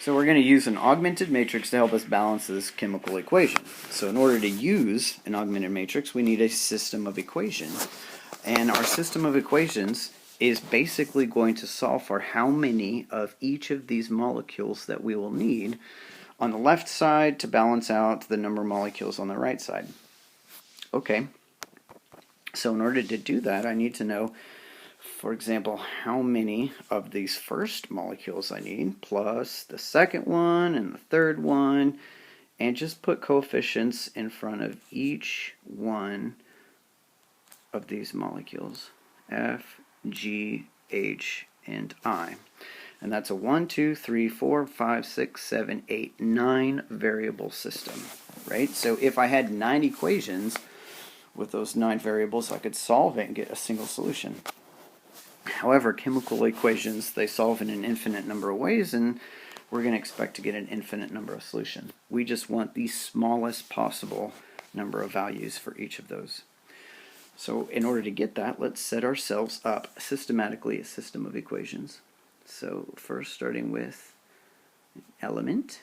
So we're going to use an augmented matrix to help us balance this chemical equation. So in order to use an augmented matrix, we need a system of equations. And our system of equations is basically going to solve for how many of each of these molecules that we will need on the left side to balance out the number of molecules on the right side. Okay, so in order to do that, I need to know, for example, how many of these first molecules I need, plus the second one and the third one, and just put coefficients in front of each one of these molecules, F, G, H, and I. And that's a 1, 2, 3, 4, 5, 6, 7, 8, 9 variable system, right? So if I had 9 equations with those 9 variables, I could solve it and get a single solution. However, chemical equations, they solve in an infinite number of ways, and we're going to expect to get an infinite number of solutions. We just want the smallest possible number of values for each of those. So in order to get that, let's set ourselves up systematically a system of equations. So first starting with element,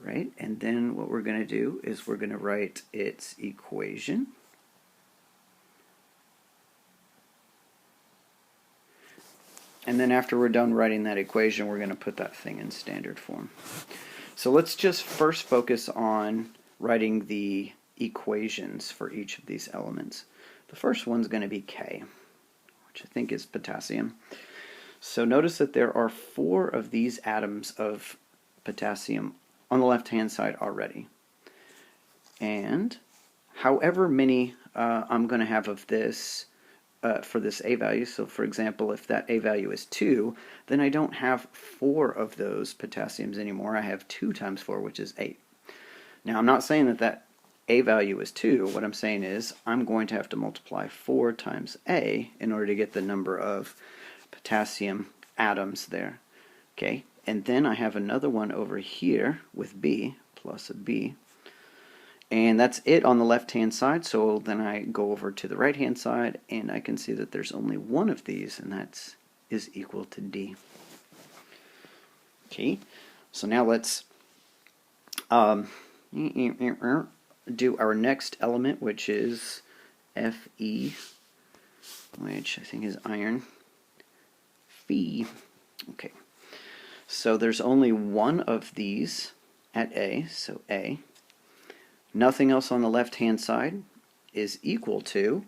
right? And then what we're going to do is we're going to write its equation. And then after we're done writing that equation, we're going to put that thing in standard form. So let's just first focus on writing the equations for each of these elements. The first one's going to be K, which I think is potassium. So notice that there are 4 of these atoms of potassium on the left-hand side already. And however many I'm going to have of this for this A value, so for example, if that A value is 2, then I don't have 4 of those potassiums anymore. I have 2 times 4, which is 8. Now, I'm not saying that that A value is 2. What I'm saying is I'm going to have to multiply 4 times A in order to get the number of potassium atoms there. Okay, and then I have another one over here with B, plus a B. And that's it on the left-hand side, so then I go over to the right-hand side, and I can see that there's only one of these, and that is equal to D. Okay, so now let's do our next element, which is Fe, which I think is iron. Fe. Okay, so there's only one of these at A, so A. Nothing else on the left-hand side is equal to,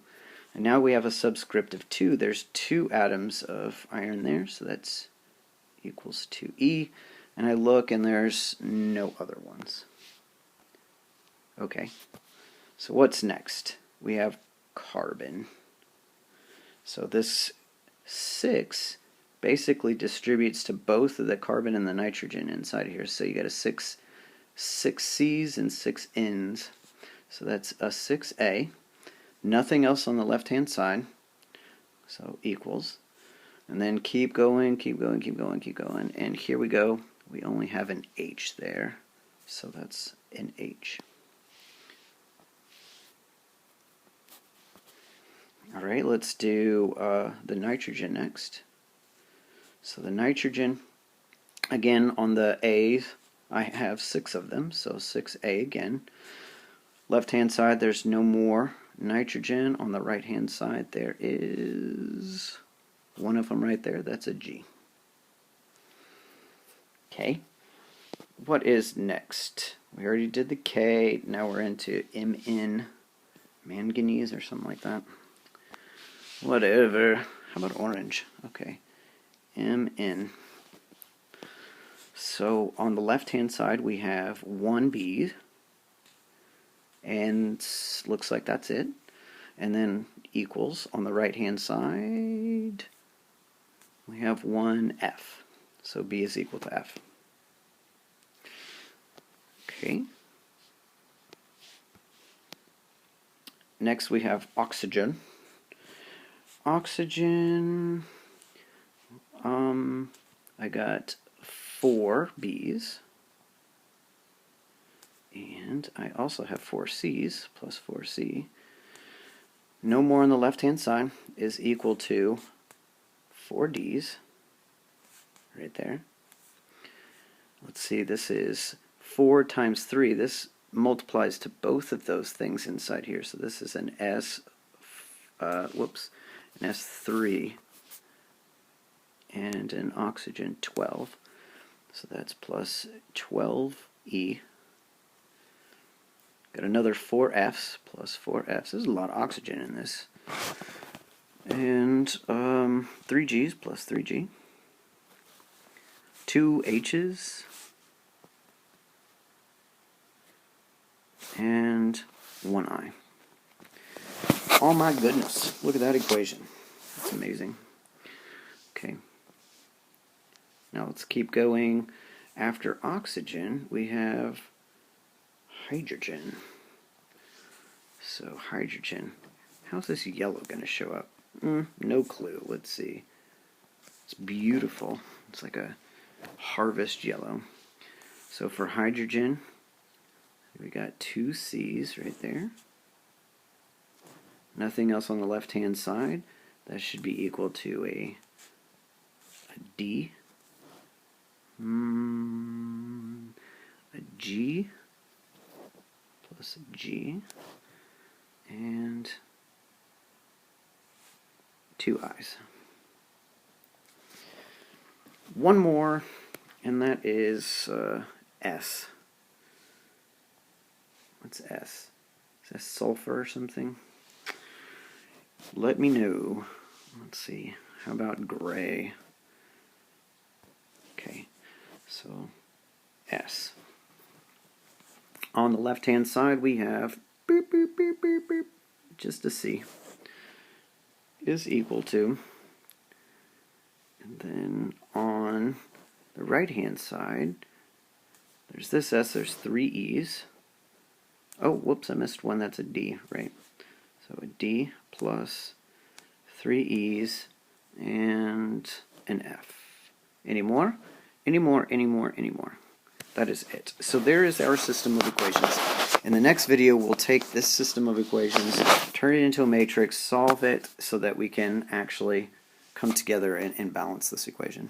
and now we have a subscript of 2. There's 2 atoms of iron there, so that's equals to E, and I look and there's no other ones. Okay, so what's next? We have carbon. So this 6 basically distributes to both of the carbon and the nitrogen inside here, so you got a 6 C's and 6 N's. So that's a 6A. Nothing else on the left-hand side. So equals. And then keep going, keep going, keep going, keep going. And here we go. We only have an H there. So that's an H. Alright, let's do the nitrogen next. So the nitrogen, again on the A's, I have 6 of them, so 6A again. Left-hand side, there's no more nitrogen. On the right-hand side, there is one of them right there. That's a G. Okay. What is next? We already did the K. Now we're into Mn, manganese or something like that. Whatever. How about orange? Okay. Mn. So on the left-hand side, we have 1 B, and looks like that's it. And then equals on the right-hand side, we have 1 F. So B is equal to F. Okay. Next we have oxygen. Oxygen, I got 4 B's, and I also have 4 C's plus 4C. No more on the left-hand side is equal to 4 D's, right there. Let's see, this is 4 times 3. This multiplies to both of those things inside here. So this is an an S3 and an oxygen 12. So that's plus 12E. Got another 4 Fs plus 4 Fs. There's a lot of oxygen in this. And 3 Gs plus 3 G. 2 H's. And 1 I. Oh my goodness, look at that equation. That's amazing. Okay. Now let's keep going. After oxygen, we have hydrogen. So hydrogen. How's this yellow going to show up? No clue. Let's see. It's beautiful. It's like a harvest yellow. So for hydrogen, we got 2 C's right there. Nothing else on the left-hand side. That should be equal to a D. A G plus a G. And 2 I's. One more, and that is S. What's S? Is that sulfur or something? Let me know. Let's see. How about gray? Okay, so S. On the left-hand side, we have boop, boop, boop, boop, boop, just a C is equal to. And then on the right-hand side, there's this S. There's 3 E's. Oh, whoops, I missed one. That's a D, right? So a D plus 3 E's and an F. Any more? Any more, any more, any more. That is it. So there is our system of equations. In the next video, we'll take this system of equations, turn it into a matrix, solve it so that we can actually come together and balance this equation.